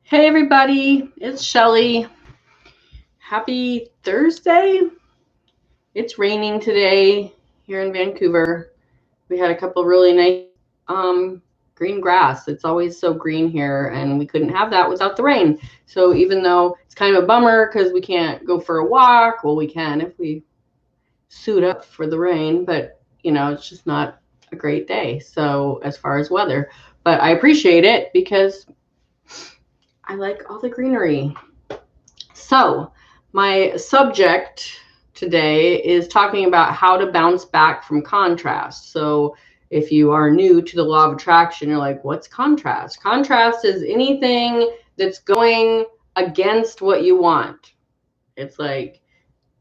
Hey everybody, it's Shelly. Happy Thursday. It's raining today here in Vancouver. We had a couple really nice green grass. It's always so green here, and we couldn't have that without the rain. So even though it's kind of a bummer because we can't go for a walk, well, we can if we suit up for the rain, but it's just not a great day. So as far as weather, but I appreciate it because I like all the greenery. So, my subject today is talking about how to bounce back from contrast. So, if you are new to the law of attraction, you're like, what's contrast? Contrast is anything that's going against what you want. It's like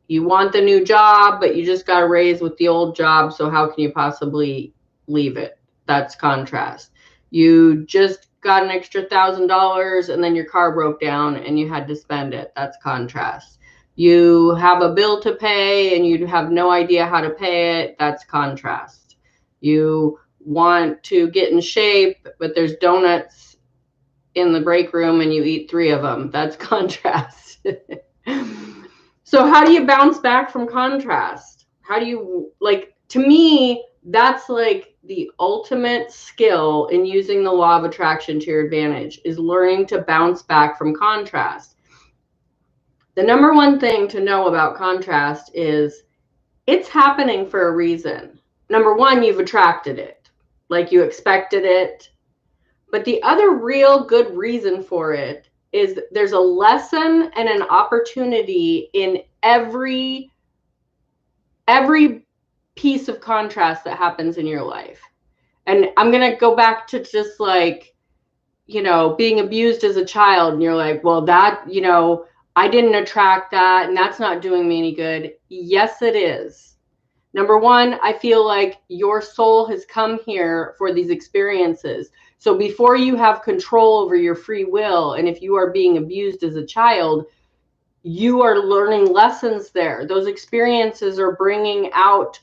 you want the new job, but you just got a raise with the old job. So, how can you possibly leave it? That's contrast. You just got an extra $1,000 and then your car broke down and you had to spend it. That's contrast. You have a bill to pay and you have no idea how to pay it. That's contrast. You want to get in shape, but there's donuts in the break room and you eat 3 of them. That's contrast. So how do you bounce back from contrast? How do you, to me, that's like the ultimate skill in using the law of attraction to your advantage, is learning to bounce back from contrast. The number one thing to know about contrast is it's happening for a reason. Number one, you've attracted it, like you expected it. But the other real good reason for it is there's a lesson and an opportunity in every piece of contrast that happens in your life. And I'm going to go back to just being abused as a child. And you're like, well, that, I didn't attract that and that's not doing me any good. Yes, it is. Number one, I feel like your soul has come here for these experiences. So before you have control over your free will, and if you are being abused as a child, you are learning lessons there. Those experiences are bringing out,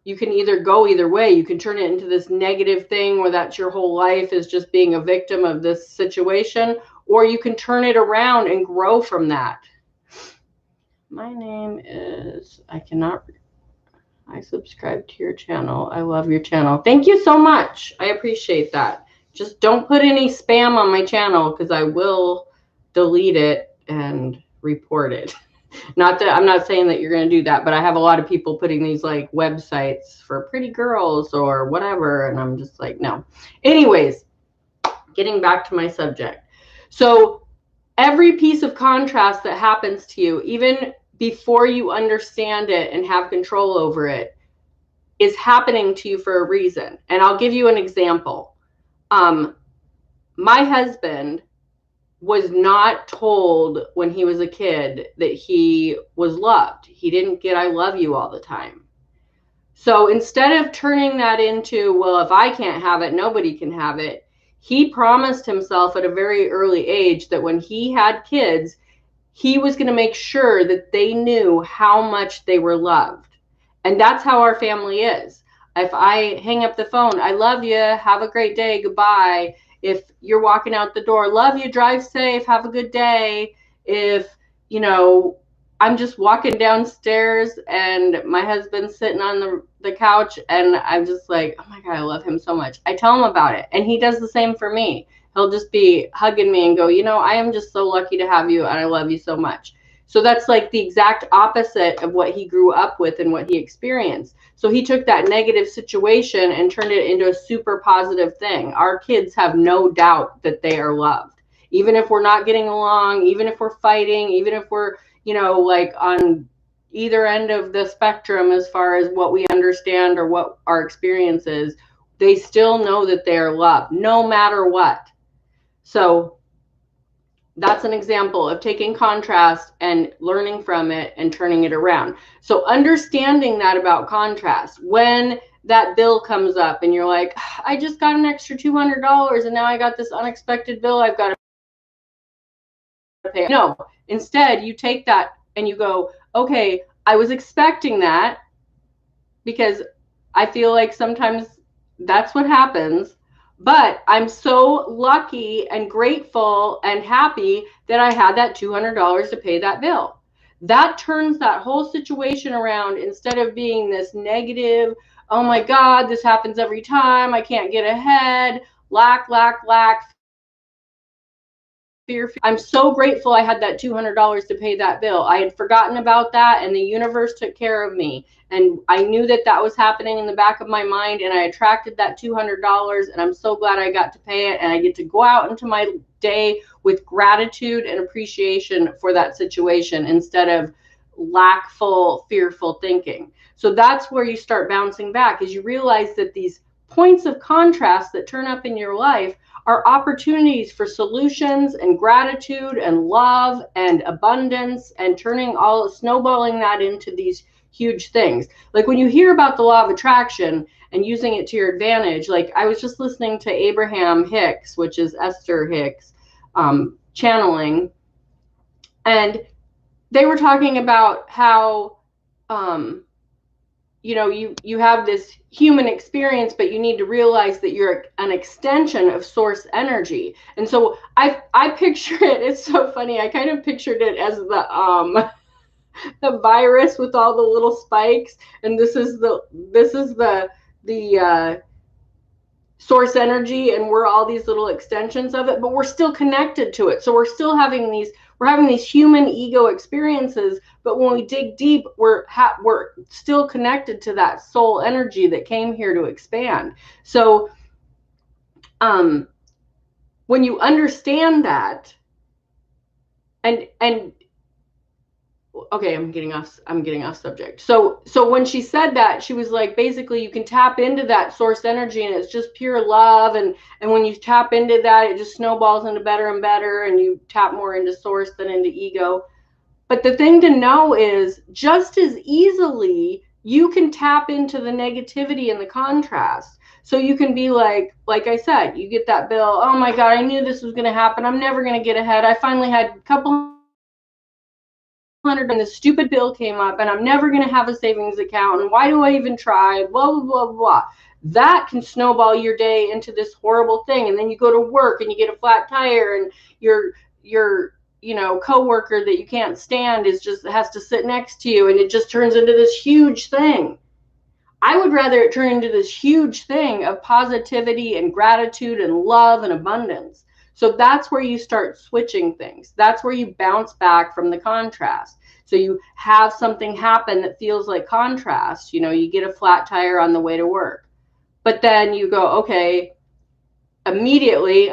you can either go either way. You can turn it into this negative thing where that's your whole life is just being a victim of this situation, or you can turn it around and grow from that. My name is, I subscribe to your channel. I love your channel. Thank you so much. I appreciate that. Just don't put any spam on my channel because I will delete it and report it. Not that I'm not saying that you're going to do that, but I have a lot of people putting these like websites for pretty girls or whatever. And I'm just like, no. Anyways, getting back to my subject. So every piece of contrast that happens to you, even before you understand it and have control over it, is happening to you for a reason. And I'll give you an example. My husband was not told when he was a kid that he was loved. He didn't get I love you all the time. So instead of turning that into, well, if I can't have it, nobody can have it, he promised himself at a very early age that when he had kids, he was going to make sure that they knew how much they were loved. And that's how our family is. If I hang up the phone, I love you, have a great day, goodbye. If you're walking out the door, love you, drive safe, have a good day. If, I'm just walking downstairs and my husband's sitting on the couch and I'm just like, oh my God, I love him so much. I tell him about it. And he does the same for me. He'll just be hugging me and go, I am just so lucky to have you and I love you so much. So that's like the exact opposite of what he grew up with and what he experienced. So he took that negative situation and turned it into a super positive thing. Our kids have no doubt that they are loved. Even if we're not getting along, even if we're fighting, even if we're, on either end of the spectrum as far as what we understand or what our experience is, they still know that they are loved no matter what. So that's an example of taking contrast and learning from it and turning it around. So understanding that about contrast, when that bill comes up and you're like, I just got an extra $200 and now I got this unexpected bill I've got to pay. No, instead you take that and you go, okay, I was expecting that, because I feel like sometimes that's what happens, But I'm so lucky and grateful and happy that I had that $200 to pay that bill. That turns that whole situation around. Instead of being this negative, oh my God, this happens every time, I can't get ahead, lack, fear. I'm so grateful I had that $200 to pay that bill. I had forgotten about that, and the universe took care of me. And I knew that that was happening in the back of my mind, and I attracted that $200, and I'm so glad I got to pay it. And I get to go out into my day with gratitude and appreciation for that situation instead of lackful, fearful thinking. So that's where you start bouncing back, as you realize that these points of contrast that turn up in your life are opportunities for solutions and gratitude and love and abundance, and snowballing that into these huge things. Like when you hear about the law of attraction and using it to your advantage, like I was just listening to Abraham Hicks, which is Esther Hicks, channeling, and they were talking about how you have this human experience, but you need to realize that you're an extension of source energy. And so I picture it, it's so funny, I kind of pictured it as the virus with all the little spikes, and this is the source energy, and we're all these little extensions of it, but we're still connected to it. So we're having these human ego experiences, but when we dig deep, we're still connected to that soul energy that came here to expand. So when you understand that, and okay, I'm getting off subject. So when she said that, she was like, basically you can tap into that source energy, and it's just pure love, and when you tap into that, it just snowballs into better and better, and you tap more into source than into ego. But the thing to know is, just as easily you can tap into the negativity and the contrast. So you can be like I said, you get that bill, oh my God, I knew this was going to happen, I'm never going to get ahead, I finally had a couple $100 and this stupid bill came up, and I'm never going to have a savings account, and why do I even try, blah blah blah blah. That can snowball your day into this horrible thing. And then you go to work and you get a flat tire, and your coworker that you can't stand has to sit next to you, and it just turns into this huge thing. I would rather it turn into this huge thing of positivity and gratitude and love and abundance. So that's where you start switching things. That's where you bounce back from the contrast. So you have something happen that feels like contrast. You get a flat tire on the way to work. But then you go, okay, immediately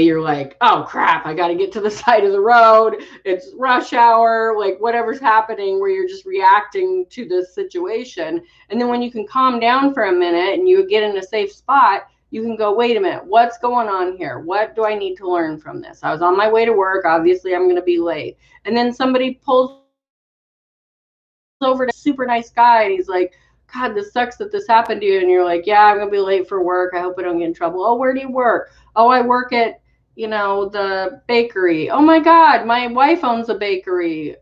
you're like, oh crap, I got to get to the side of the road. It's rush hour, like whatever's happening, where you're just reacting to this situation. And then when you can calm down for a minute and you get in a safe spot, you can go, wait a minute, what's going on here? What do I need to learn from this? I was on my way to work. Obviously, I'm going to be late. And then somebody pulls over to a super nice guy, and he's like, God, this sucks that this happened to you. And you're like, yeah, I'm going to be late for work. I hope I don't get in trouble. Oh, where do you work? Oh, I work at, the bakery. Oh my God, my wife owns a bakery.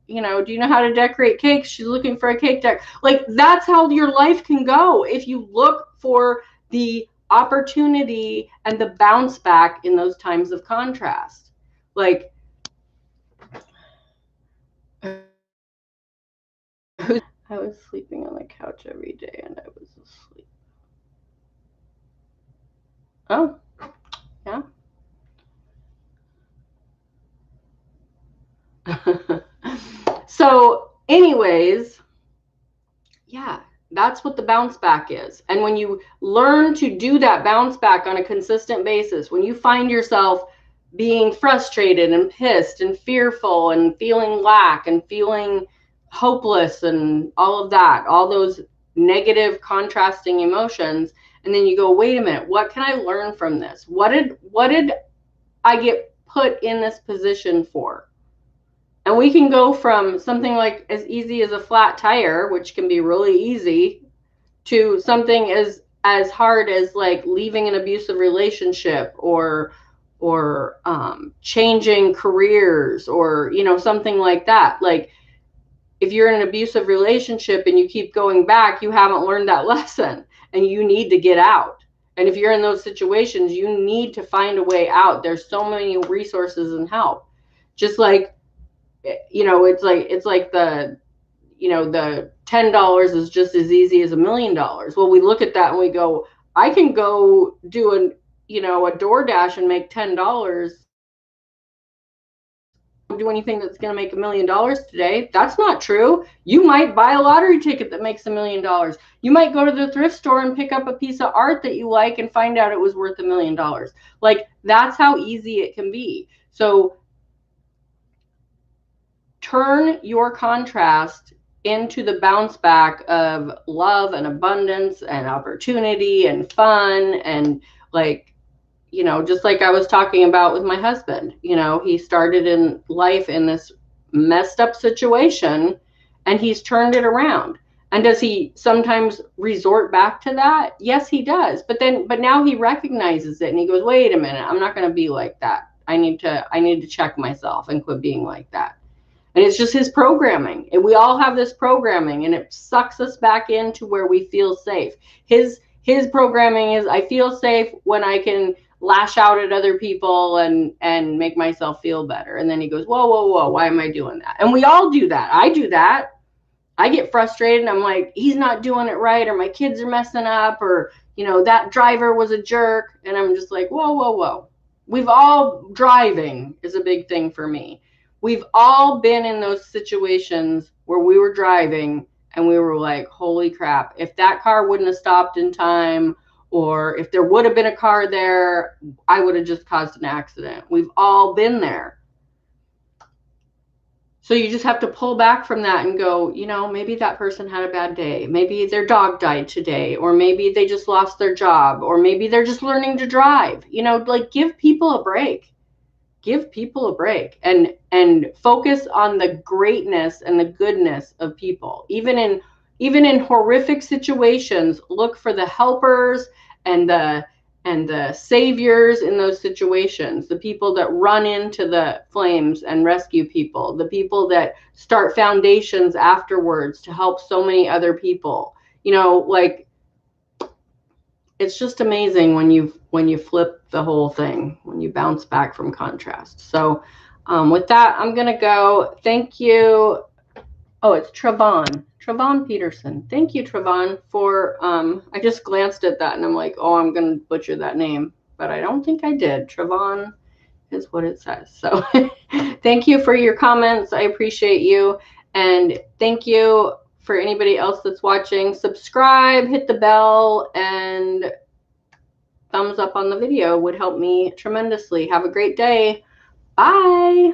Do you know how to decorate cakes? She's looking for a cake deck. Like, that's how your life can go if you look for the opportunity and the bounce back in those times of contrast. Like, I was sleeping on the couch every day, and I was asleep. Oh, yeah. So anyways, yeah, that's what the bounce back is. And when you learn to do that bounce back on a consistent basis, when you find yourself being frustrated and pissed and fearful and feeling lack and feeling hopeless and all of that, all those negative contrasting emotions, and then you go, wait a minute, what can I learn from this? What did I get put in this position for? And we can go from something like as easy as a flat tire, which can be really easy, to something as hard as like leaving an abusive relationship, or changing careers, or something like that. Like, if you're in an abusive relationship and you keep going back, you haven't learned that lesson, and you need to get out. And if you're in those situations, you need to find a way out. There's so many resources and help. Just like, it's like the, the $10 is just as easy as $1 million. Well, we look at that and we go, I can go do a DoorDash and make $10. Do anything that's going to make $1 million today. That's not true. You might buy a lottery ticket that makes $1 million. You might go to the thrift store and pick up a piece of art that you like and find out it was worth $1 million. Like, that's how easy it can be. So turn your contrast into the bounce back of love and abundance and opportunity and fun. And just like I was talking about with my husband, he started in life in this messed up situation and he's turned it around. And does he sometimes resort back to that? Yes, he does. But now he recognizes it and he goes, wait a minute, I'm not going to be like that. I need to check myself and quit being like that. And it's just his programming. And we all have this programming and it sucks us back into where we feel safe. His programming is, I feel safe when I can lash out at other people and make myself feel better. And then he goes, whoa, whoa, whoa, why am I doing that? And we all do that. I do that. I get frustrated and I'm like, he's not doing it right, or my kids are messing up, or, that driver was a jerk. And I'm just like, whoa, whoa, whoa. We've all, driving is a big thing for me. We've all been in those situations where we were driving and we were like, holy crap, if that car wouldn't have stopped in time, or if there would have been a car there, I would have just caused an accident. We've all been there. So you just have to pull back from that and go, maybe that person had a bad day. Maybe their dog died today, or maybe they just lost their job, or maybe they're just learning to drive. Give people a break. Give people a break and focus on the greatness and the goodness of people. Even in horrific situations, look for the helpers and the saviors in those situations, the people that run into the flames and rescue people, the people that start foundations afterwards to help so many other people. It's just amazing when you flip the whole thing, when you bounce back from contrast. So with that, I'm going to go. Thank you. Oh, it's Trevon Peterson. Thank you, Trevon, for, I just glanced at that and I'm like, oh, I'm going to butcher that name, but I don't think I did. Trevon is what it says. So thank you for your comments. I appreciate you. And thank you for anybody else that's watching. Subscribe, hit the bell, and thumbs up on the video would help me tremendously. Have a great day. Bye.